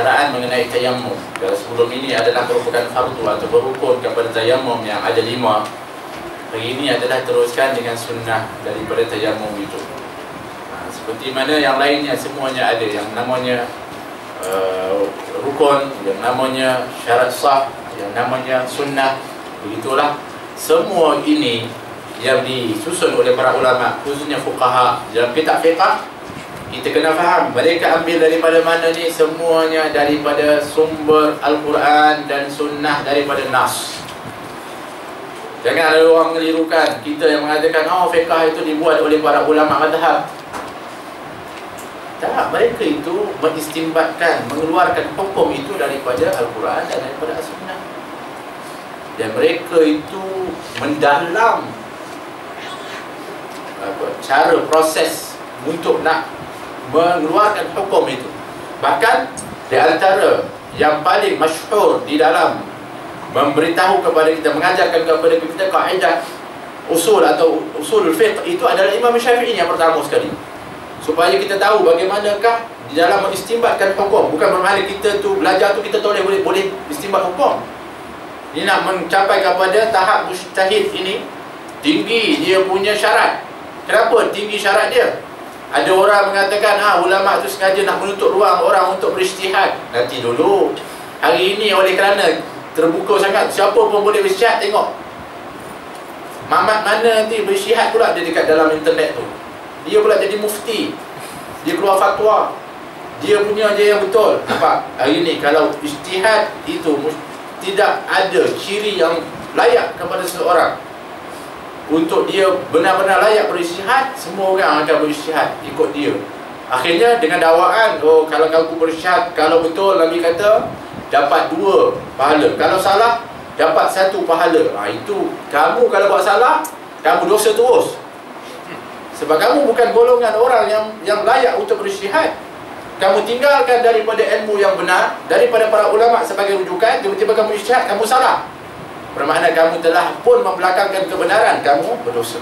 pembicaraan mengenai tayammum. Kalau sebelum ini adalah merupakan fardu atau berukun kepada tayammum yang ada 5. Hari ini adalah teruskan dengan sunnah daripada tayammum itu. Seperti mana yang lainnya semuanya ada yang namanya rukun, yang namanya syarat sah, yang namanya sunnah. Begitulah semua ini yang disusun oleh para ulama, khususnya fuqaha dalam kitab fiqh. Kita kena faham mereka ambil daripada mana ni. Semuanya daripada sumber Al-Quran dan sunnah, daripada nas. Jangan ada orang mengelirukan kita yang mengatakan fiqh itu dibuat oleh para ulama madhab. Tak, mereka itu mengistimbatkan, mengeluarkan hukum itu daripada Al-Quran dan daripada As-Sunnah. Dan mereka itu mendalam cara proses untuk nak mengeluarkan hukum itu. Bahkan di antara yang paling masyhur di dalam memberitahu kepada kita, mengajarkan kepada kita kaedah usul atau usul fiqh itu adalah Imam Syafi'i yang pertama sekali. Supaya kita tahu bagaimanakah di dalam mengistimbatkan hukum. Bukan bermakna kita tu belajar tu kita boleh istimbat hukum. Ini nak mencapai kepada tahap mujtahid ini tinggi dia punya syarat. Kenapa tinggi syarat dia? Ada orang mengatakan ulama tu sengaja nak menutup ruang orang untuk berijtihad. Nanti dulu. Hari ini oleh kerana terbuka sangat, siapa pun boleh berijtihad. Tengok Mamat mana nanti berijtihad pula dia dekat dalam internet tu. Dia pula jadi mufti, dia keluar fatwa, dia punya je yang betul. Nampak? Hari ni kalau ijtihad itu tidak ada ciri yang layak kepada seseorang untuk dia benar-benar layak berijtihad, semua orang akan berijtihad ikut dia. Akhirnya dengan dakwaan, kalau kamu berijtihad, kalau betul Nabi kata dapat 2 pahala, kalau salah dapat 1 pahala. Itu kamu kalau buat salah, kamu dosa terus. Sebab kamu bukan golongan orang yang layak untuk berijtihad. Kamu tinggalkan daripada ilmu yang benar, daripada para ulama sebagai rujukan, tiba-tiba kamu ijtihad, kamu salah. Bermakna kamu telah pun membelakangkan kebenaran, kamu berdosa.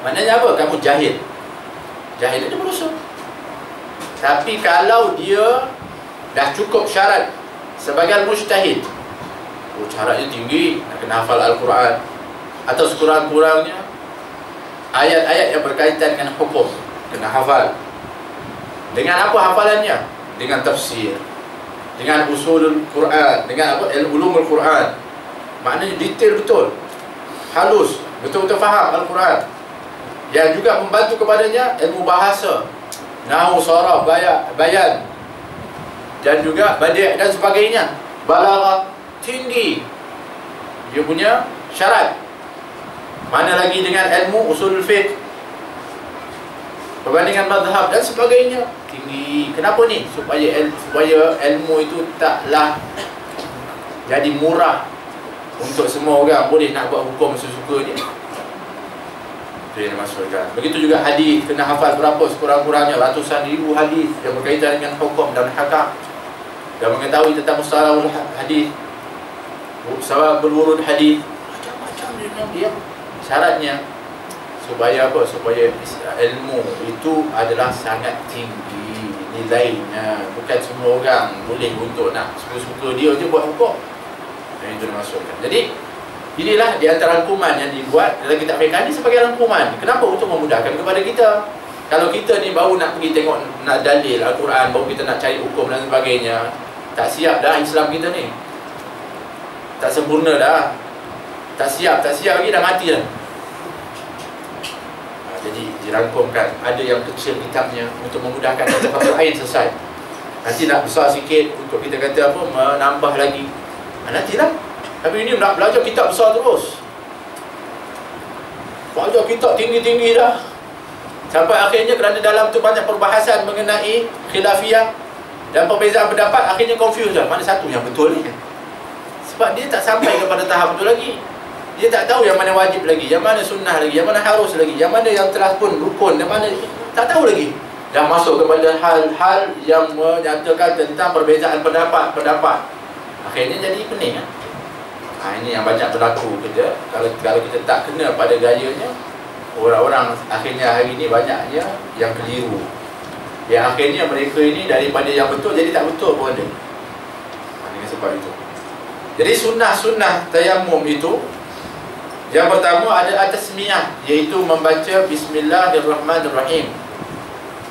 Maknanya apa? Kamu jahil. Jahil itu berdosa. Tapi kalau dia dah cukup syarat sebagai mujtahid, syaratnya tinggi, nak kena hafal Al-Quran, atau sekurang-kurangnya ayat-ayat yang berkaitan dengan hukum kena hafal. Dengan apa hafalannya? Dengan tafsir, dengan usulul Quran, dengan apa? Ulumul Quran. Maknanya detail betul, halus, betul-betul faham Al-Quran. Yang juga membantu kepadanya ilmu bahasa, nahwu, saraf, bayan, dan juga badi' dan sebagainya. Balaghah tinggi dia punya syarat. Mana lagi dengan ilmu usul fiqh, perbandingan mazhab dan sebagainya, tinggi. Kenapa ni? Supaya ilmu itu taklah jadi murah untuk semua orang boleh nak buat hukum sesuka dia. Itu yang dimaksudkan. Begitu juga hadis, kena hafal berapa sekurang-kurangnya ratusan ribu hadis yang berkaitan dengan hukum dan hakam, dan mengetahui tentang mustalahul hadis, sababul wurud hadis, macam-macam dia. Syaratnya supaya apa? Supaya ilmu itu adalah sangat tinggi nilainya. Bukan semua orang boleh untuk nak suka-suka dia je buat hukum. Yang itu dimaksudkan. Jadi inilah di antara rangkuman yang dibuat dalam kitab fiqh ni sebagai rangkuman. Kenapa? Untuk memudahkan kepada kita. Kalau kita ni baru nak pergi tengok, nak dalil Al-Quran, baru kita nak cari hukum dan sebagainya, tak siap dah Islam kita ni. Tak sempurna dah. Tak siap lagi, dah mati dah. Jadi dirangkumkan. Ada yang kecil kitabnya untuk memudahkan kita satu ayat selesai. Nanti nak besar sikit untuk kita kata apa, menambah lagi. Nantilah. Tapi ini nak belajar kitab besar terus. Belajar kitab tinggi-tinggi dah. Sampai akhirnya kerana dalam tu banyak perbahasan mengenai khilafiyah dan perbezaan pendapat, akhirnya confused dah. Mana satu yang betul ni? Sebab dia tak sampai kepada tahap itu lagi. Dia tak tahu yang mana wajib lagi, yang mana sunnah lagi, yang mana harus lagi, yang mana yang telah pun rukun, yang mana tak tahu lagi. Dah masuk kepada hal-hal yang menyatakan tentang perbezaan pendapat. Akhirnya jadi pening kan? Ini yang banyak berlaku kita. Kalau kita tak kena pada gayanya, orang-orang akhirnya hari ini banyaknya yang keliru. Yang akhirnya mereka ini daripada yang betul jadi tak betul pun ada. Dengan sebab itu. Jadi sunnah-sunnah tayammum itu, yang pertama ada at-tasmiyah, iaitu membaca Bismillahirrahmanirrahim.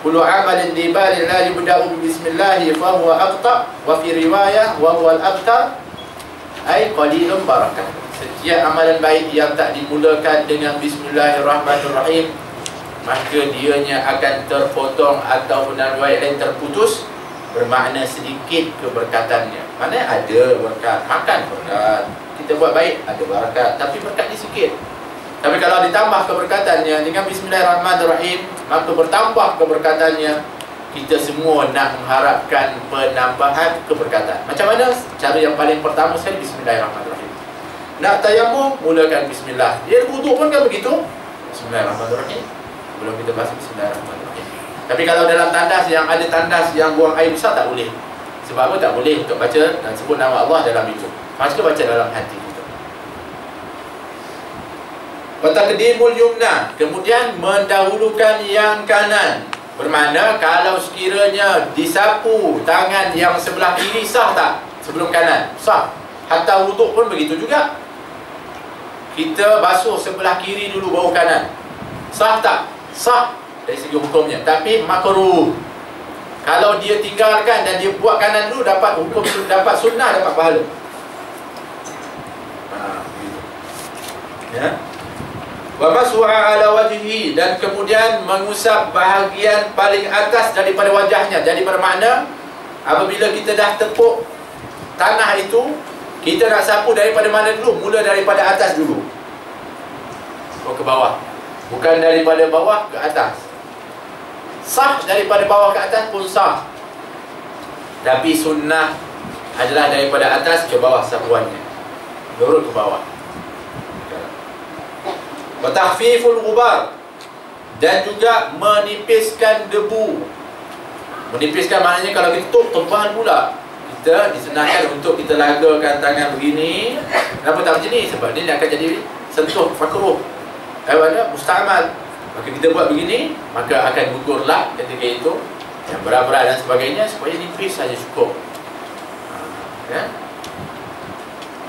Kullu amalin dibalin la yubda'u bismillah fa huwa aqta, wa fi riwayah wa huwa al-abtar ay qalilun barakah. Setiap amalan baik yang tak dimulakan dengan Bismillahirrahmanirrahim, maka dianya akan terpotong ataupun dalam riwayat lain terputus, bermakna sedikit keberkatannya. Mana ada berkat, makan berkat, kita buat baik ada berkat, tapi berkatnya sikit. Tapi kalau ditambah keberkatannya dengan Bismillahirrahmanirrahim, maka bertambah keberkatannya. Kita semua nak mengharapkan penambahan keberkatan. Macam mana? Cara yang paling pertama sekali Bismillahirrahmanirrahim. Nak tayammum, mulakan Bismillah. Dia wuduk pun kan begitu, Bismillahirrahmanirrahim. Belum kita baca Bismillahirrahmanirrahim. Tapi kalau dalam tandas yang ada tandas yang buang air besar, tak boleh. Sebab apa tak boleh untuk baca dan sebut nama Allah dalam itu? Maka baca dalam hati kita. Wa taqdimul yumna, kemudian mendahulukan yang kanan. Bermakna kalau sekiranya disapu tangan yang sebelah kiri, sah tak sebelum kanan? Sah. Hatta wuduk pun begitu juga. Kita basuh sebelah kiri dulu baru kanan. Sah tak? Sah dari segi hukumnya. Tapi makruh. Kalau dia tinggalkan dan dia buat kanan dulu, dapat hukum, dapat sunnah, dapat pahala. Ya. Wa mas'a ala wajhihi, dan kemudian mengusap bahagian paling atas daripada wajahnya. Jadi bermakna apabila kita dah tepuk tanah itu, kita nak sapu daripada mana dulu? Mula daripada atas dulu. Oh, ke bawah. Bukan daripada bawah ke atas. Sah daripada bawah ke atas pun sah. Tapi sunnah adalah daripada atas ke bawah sapuannya. Lurut ke bawah. Wa tahfiful ghubar, dan juga menipiskan debu. Menipiskan maknanya kalau kita tutup tebal pula, kita disenangkan untuk kita lagakan tangan begini. Kenapa tak macam ni? Sebab ni akan jadi sentuh makruh, musta'mal. Maka kita buat begini, maka akan gugurlah ketika itu yang berat-berat dan sebagainya, supaya nipis saja cukup. Ya.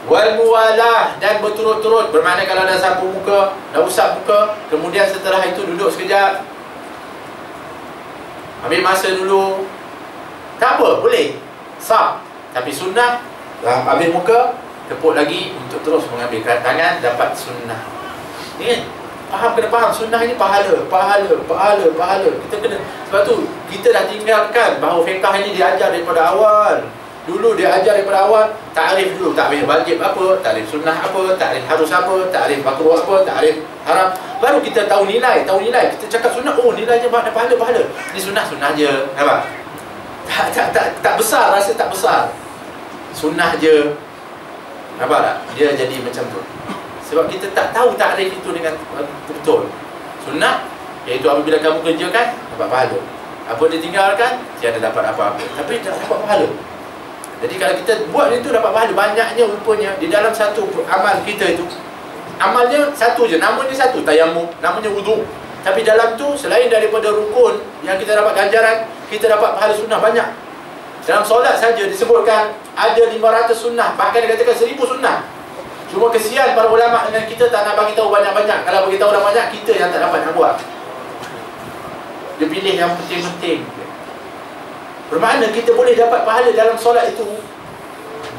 Wal muwalah, dan berturut-turut. Bermakna kalau dah sapu muka, dah usap muka, kemudian setelah itu duduk sekejap, ambil masa dulu, tak apa, boleh, sah. Tapi sunnah, dah ambil muka, tepuk lagi untuk terus mengambilkan tangan, dapat sunnah. Ingat, faham, kena faham, sunnah ini pahala, pahala. Kita kena, sebab tu kita dah tinggalkan bahawa fiqh ini diajar daripada awal. Dulu dia ajar daripada awal, takrif dulu, takrif wajib apa, takrif sunnah apa, takrif harus apa, takrif makruh apa, takrif haram. Baru kita tahu nilai. Kita cakap sunnah, oh nilainya pahala. Ni sunnah je. Nampak? Tak besar, rasa tak besar. Sunnah je. Nampak tak? Dia jadi macam tu. Sebab kita tak tahu takrif itu dengan betul. Sunnah, iaitu apabila kamu kerjakan, dapat pahala. Apa dia tinggalkan, tiada dapat apa-apa. Tapi tak dapat pahala. Jadi kalau kita buat itu dapat pahala. Banyaknya rupanya di dalam satu amal kita itu, amalnya satu je, namanya satu, tayammum, namanya wuduk. Tapi dalam tu selain daripada rukun yang kita dapat ganjaran, kita dapat pahala sunnah banyak. Dalam solat saja disebutkan ada 500 sunnah, bahkan dikatakan 1000 sunnah. Cuma kesian para ulama dengan kita tak nak bagi tahu banyak-banyak. Kalau bagi tahu banyak, kita yang tak dapat nak buat. Dia pilih yang penting-penting. Bermakna kita boleh dapat pahala dalam solat itu.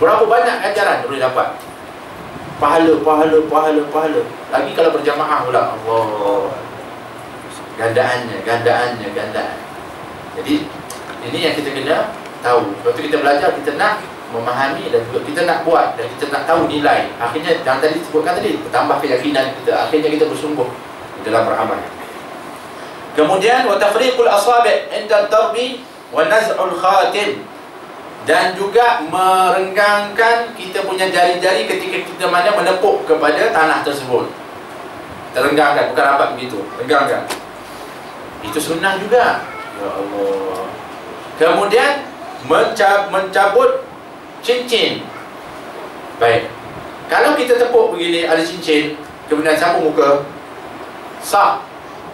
Berapa banyak ganjaran boleh dapat. Pahala. Lagi kalau berjamaah pula, Allah, gandaannya. Jadi ini yang kita kena tahu. Sebab tu kita belajar, kita nak memahami dan juga kita nak buat, dan kita nak tahu nilai. Akhirnya yang tadi sebutkan tadi, bertambah keyakinan kita. Akhirnya kita bersungguh dalam beramal. Kemudian wa tafriqul asabi' inda darbi wa naz'ul khatim, dan juga merenggangkan kita punya jari-jari ketika kita mana menepuk kepada tanah tersebut. Terenggangkan, bukan rapat begitu, renggangkan. Itu sunnah juga. Ya Allah. Kemudian mencabut cincin. Baik. Kalau kita tepuk begini ada cincin, kemudian sapu muka, sah.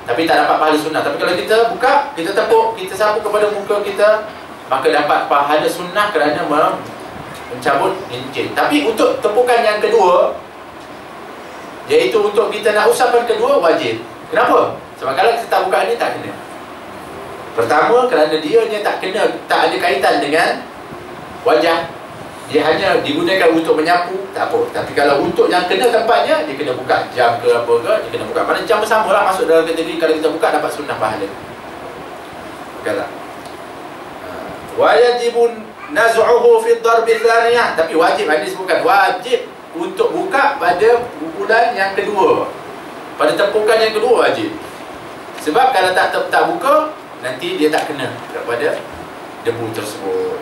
tapi tak dapat pahala sunnah. Tapi kalau kita buka, kita tepuk, kita sapu kepada muka kita, maka dapat pahala sunnah kerana mencabut cincin. Tapi untuk tepukan yang kedua, iaitu untuk kita nak usapan kedua, wajib. Kenapa? Sebab kalau kita tak buka ni, tak kena. Pertama, kerana dia tak kena, tak ada kaitan dengan wajah. Dia hanya digunakan untuk menyapu, tak apa. Tapi kalau untuk yang kena tempatnya, dia kena buka jam ke apa ke, dia kena buka. Mana jam bersama lah masuk dalam kategori kalau kita buka dapat sunnah pahala. Bukanlah. Wajibun naz'uhu fi darbi tsaniyah. Tapi wajib, ini disebutkan wajib untuk buka pada pukulan yang kedua. Pada tepukan yang kedua wajib. Sebab kalau tak buka, nanti dia tak kena daripada debu tersebut.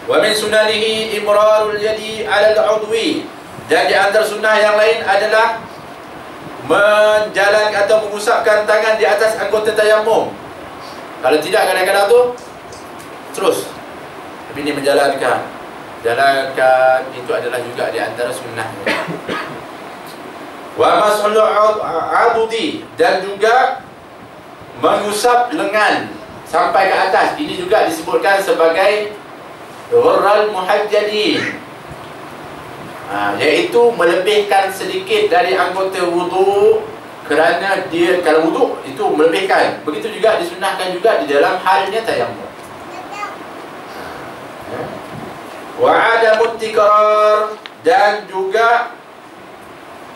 Wa min sunanihi imrarul yadi 'ala al-'udwi. Dan di antara sunnah yang lain adalah menjalankan atau mengusapkan tangan di atas anggota tayammum. Kalau tidak, kadang-kadang tu terus. Tapi ini menjalankan. Jalankan itu adalah juga di antara sunnahnya. Wa mas'ul 'adudi, dan juga mengusap lengan sampai ke atas. Ini juga disebutkan sebagai ghurral muhajjadin, iaitu melebihkan sedikit dari anggota wudu, kerana dia kalau wudu itu melebihkan. Begitu juga disunahkan juga di dalam halnya tayammum. Wa adamut tikrar, dan juga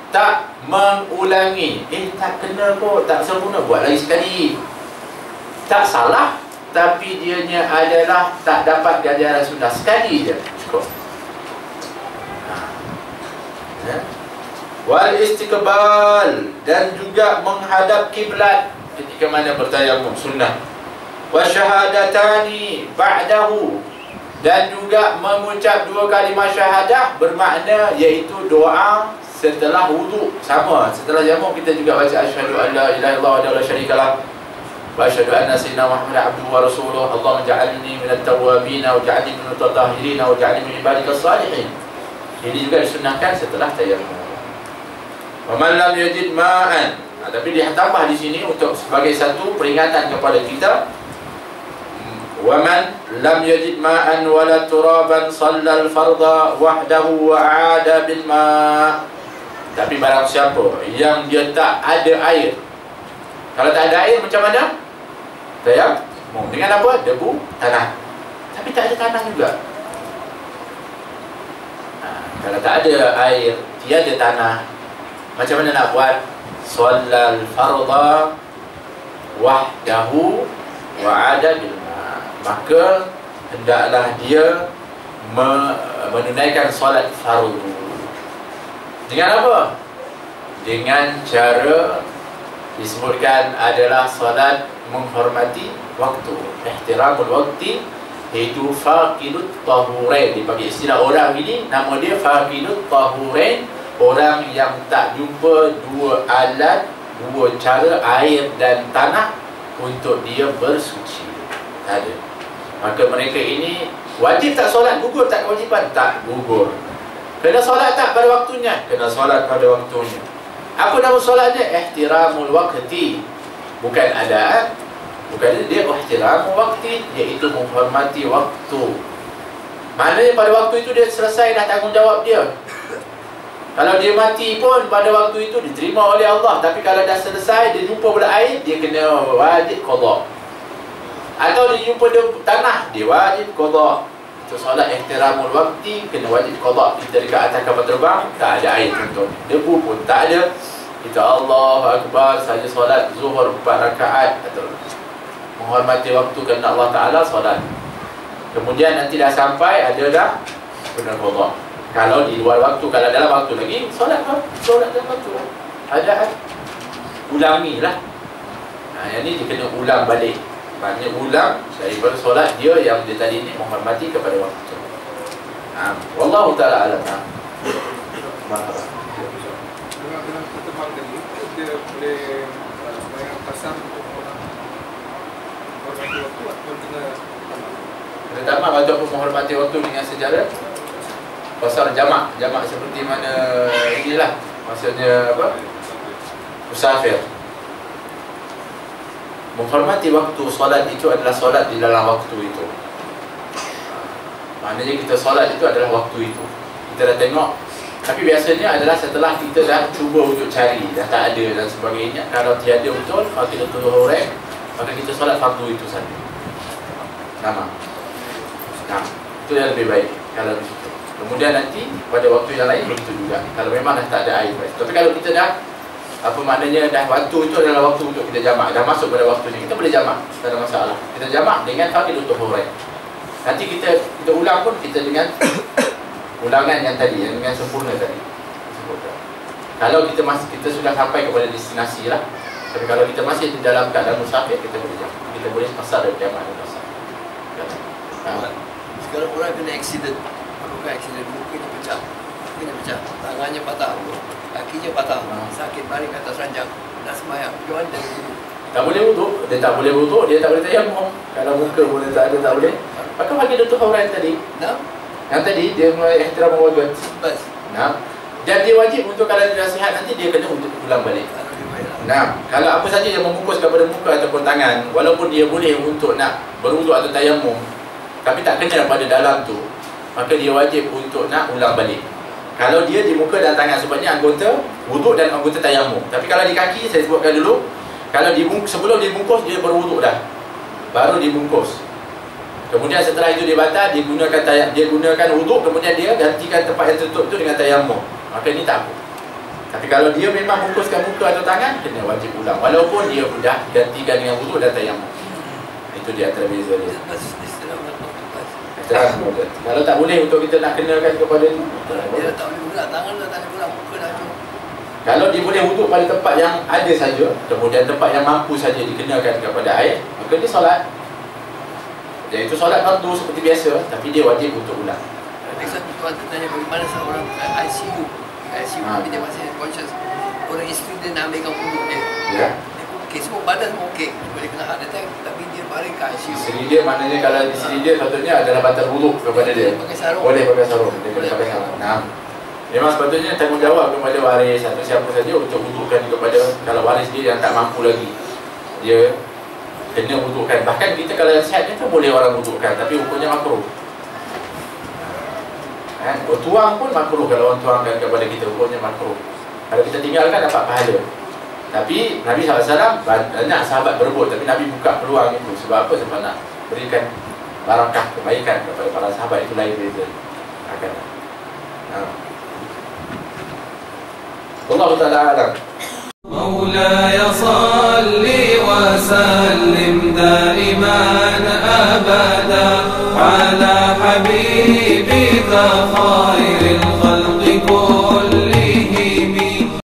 tak mengulangi. Tak kena kok, tak sempurna, buat lagi sekali. Tak salah, tapi dianya adalah tak dapat ganjaran sunnah. Sekali je cukup. Wal istiqbal, dan juga menghadap kiblat ketika mana bertayammum, sunnah. Wa syahadatani ba'dahu, dan juga mengucap 2 kalimah syahadah, bermakna iaitu doa setelah wudu. Sama, setelah jamu kita juga baca asyhadu an la ilaha illallah wa la syarika lah, wa asyhadu anna sayyidina Muhammadan abduhu wa rasuluh. Allahumma ja'alni minat tawwabin wa ja'alni minat mutatahhirin wa ja'alni min ibadikas salihin. Ini juga disunahkan setelah tayammum. Wa man lam yajid ma'an, tapi dia tambah di sini untuk sebagai satu peringatan kepada kita. Wa man lam yajid ma'an wa la turaban shalla al-fardha wahdahu wa 'ada bil ma'. Tapi barang siapa yang dia tak ada air, kalau tak ada air macam mana? Tayammum dengan apa? Debu, tanah. Tapi tak ada tanah juga. Kalau tak ada air, tiada tanah, macam mana nak buat? Shallal fardha wahdahu wa 'ada bil ma'. Maka hendaklah dia menunaikan solat fardu. Dengan apa? Dengan cara disebutkan adalah solat menghormati waktu, ihtiramul waktu, iaitu faqidut tahurain. Dipanggil istilah orang ini, nama dia faqidut tahurain, orang yang tak jumpa 2 alat, 2 cara, air dan tanah untuk dia bersuci. Tak ada. Maka mereka ini wajib tak solat, gugur tak kewajipan? Tak gugur. Kena solat tak pada waktunya? Kena solat pada waktunya. Apa nama solatnya? Ihtiramul waqti. Bukan adaan, bukan dia ihtiramul waqti, iaitu menghormati waktu. Maknanya pada waktu itu dia selesai dah tanggungjawab dia. Kalau dia mati pun pada waktu itu diterima oleh Allah. Tapi kalau dah selesai, dia jumpa pula air, dia kena wajib qada. Atau dia jumpa tanah, dia wajib qada. Itu solat ihtiramul waqti, kena wajib qada. Kita dekat atas kapal terbang, tak ada air contoh, debu pun tak ada, kita Allahu Akbar saja solat zuhur 4 rakaat atau menghormati waktu kerana Allah Ta'ala solat. Kemudian nanti dah sampai, ada dah kena qada. Kalau di luar waktu, kalau dalam waktu lagi, solat dalam waktu ada ulangilah. Yang ni dia kena ulang balik. Maknanya ulang daripada solat dia yang dia tadi ni menghormati kepada waktu. Wallahu ta'ala alam. Marhaba. Dengan pertemuan tadi, dia boleh sembahyang pasang untuk orang menghormati waktu ataupun kena Pertama, ataupun menghormati waktu dengan secara pasal jamak seperti mana inilah, maksudnya apa? Musafir. menghormati waktu solat itu adalah solat di dalam waktu itu. Maknanya kita solat itu adalah waktu itu. Kita dah tengok. Tapi biasanya adalah setelah kita dah cuba untuk cari, dah tak ada dan sebagainya. Kalau tiada betul, kalau kita tuduh orang, maka kita solat fardu itu saja. Nama. Nah, itu yang lebih baik kalau begitu. Kemudian nanti pada waktu yang lain begitu juga. Kalau memang dah tak ada air. Tapi kalau kita dah, apa maknanya dah waktu itu adalah waktu untuk kita jamak, dah masuk pada waktunya, kita boleh jamak, tak ada masalah. Kita jamak dengan fardhu tuhurain. Nanti kita ulang pun kita dengan ulangan yang tadi, yang dengan sempurna tadi. Kalau kita sudah sampai kepada destinasi lah. Tapi kalau kita masih di dalam keadaan musafir, kita boleh jamak. Kita boleh pasal dan jamak dan pasal. Sekarang orang kena accident, bukan accident, mungkin pecah, tangannya patah, kakinya patah, sakit baring atas ranjang, nak sembahyang, jual dan wuduk. Tak boleh wuduk, dia tak boleh wuduk, dia tak boleh tayammum. Kalau muka pun dia tak ada, tak boleh. Maka bagi Dr. Hauran tadi, yang tadi dia ihtiram wajib. Nah, dan dia wajib untuk kalau dia sihat nanti dia kena untuk ulang balik. Nah, kalau apa saja yang membungkus kepada muka ataupun tangan, walaupun dia boleh untuk nak berwuduk atau tayammum, tapi tak kena pada dalam tu, maka dia wajib untuk nak ulang balik. Kalau dia di muka dan tangan, sebabnya anggota wuduk dan anggota tayammum. Tapi kalau di kaki, saya sebutkan dulu, kalau sebelum dibungkus dia berwuduk dah, baru dibungkus. Kemudian setelah itu dia batal, dia gunakan wuduk, kemudian dia gantikan tempat yang tertutup itu dengan tayammum. Maka ini tak apa. Tapi kalau dia memang bungkuskan muka atau tangan, kena wajib ulang, walaupun dia sudah gantikan dengan wuduk dan tayammum. Itu dia antara beza dia. Kalau tak boleh untuk kita nak kenakan kepada itu, dia tak boleh ulang tangan, tak boleh ulang muka dah tu. kalau dia boleh wuduk pada tempat yang ada saja, kemudian tempat yang mampu saja dikenakan kepada air, maka dia solat. Dan itu solat fardu seperti biasa, tapi dia wajib untuk ulang. Next tuan tanya bagaimana seorang ICU dia masih conscious, orang isteri dia nak ambilkan wuduk dia. Ya. Okey, semua badan semua okey, boleh kena heart attack, tapi dia baring ke ICU. Isteri dia maknanya kalau isteri dia patutnya adalah batal wuduk kepada dia. Pakai sarung. Boleh pakai sarung. Dia boleh pakai sarung. Nah, memang sepatutnya tanggungjawab kepada waris atau siapa saja untuk wudukkan kepada, kalau waris dia yang tak mampu lagi, dia kena wudukkan. Bahkan kita kalau yang sihat kita boleh orang wudukkan, tapi hukumnya makruh. Bertuang pun makruh kalau orang tuangkan kepada kita, hukumnya makruh. Kalau kita tinggalkan dapat pahala. Tapi Nabi SAW banyak sahabat berebut, tapi Nabi buka peluang itu. Sebab apa? Sebab nak berikan barakah, kebaikan kepada para sahabat. Itu lain beza. Allah Ta'ala alam. مولاي صل وسلم دائما أبدا على حبيبك